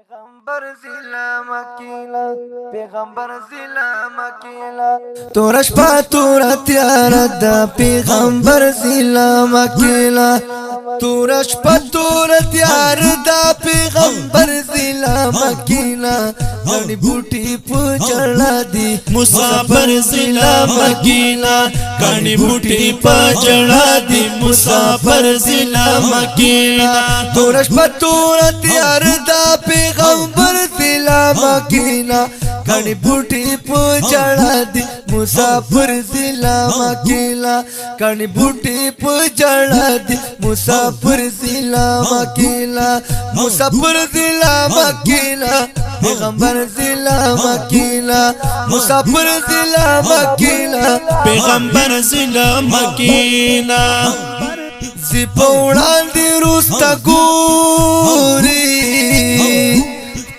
پیغمبر ضلع مکیلا پیغمبر ضلع مکیلا تورش پا تورا تیار دا پیغمبر ضلع مکیلا تورش پا تورا تیار دا پیغمبر ضلع مکیلا غنی بوٹی پچڑا دی مسافر ضلع مکیلا غنی بوٹی پچڑا دی مسافر ضلع مکیلا تورش پا تورا تیار دا پیغمبر ضلع مکینا غنی بوٹی پچڑا دی مسافر ضلع مکیلا غنی بوٹی پچڑا دی مسافر ضلع مکیلا مسافر ضلع مکیلا پیغمبر ضلع مکیلا مسافر ضلع مکیلا پیغمبر ضلع مکیلا زپوڑان دی روستا گوری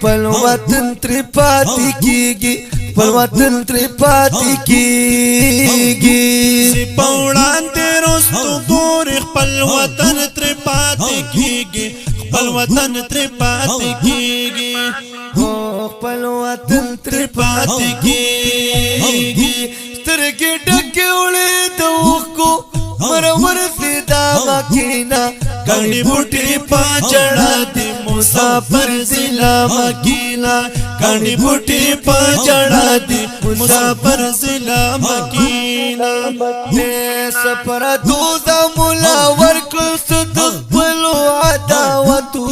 پل وطن تری پاتی کیگی پل وطن تری پاتی کیگی زپوڑان دی روستا گوری پل وطن تری پاتی کیگی پل وطن تری پاتی کیگی پل وطن تری پاتی کیگی سترگی ڈکی اڑی دوخ کو مرور سیدہ مکینا غنی بوٹی پچڑا دی مسافر ضلع مکیلا غنی بوٹی پچڑا دی مسافر ضلع مکیلا سپر دوزا مولا ورکل صدق بلو عداوتو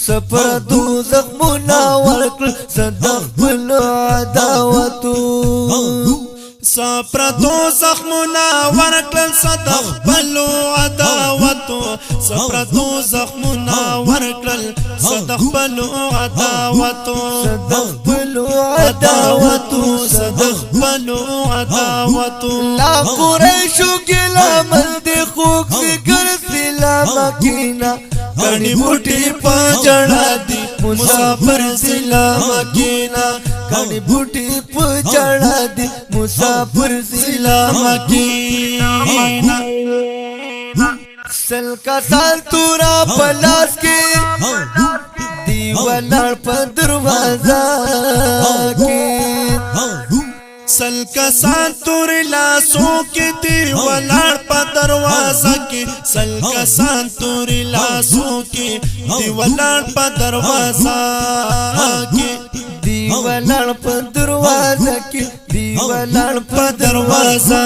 سپر دوزا مولا ورکل صدق بلو عداوتو سپرتو زخمنا ورکل صدق بلو عداوتو سپرتو زخمنا ورکل صدق بلو عداوتو صدق بلو عداوتو صدق بلو عداوتو لا قریشو گلا مند خوک فکر ضلع مکینا غنی بوٹی پچڑا دی مسافر ضلع مکیلا غنی بوٹی پچڑا دی مسافر ضلع مکیلا سل کا سال تورا پلاس کے دیوالار پا دروازہ کے سل کسان توری لاسوں کی دی ولار پا دروازہ کی سل کسان توری لاسوں کی دی ولار پا دروازہ کی دیوالار پا دروازہ کی دیوالار پا دروازہ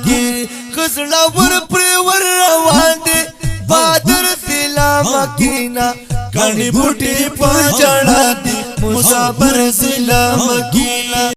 کی خسڑا ور پریور روان دے بادر ضلع مکینا غنی بوٹی پچڑا دی مسافر ضلع مکیلا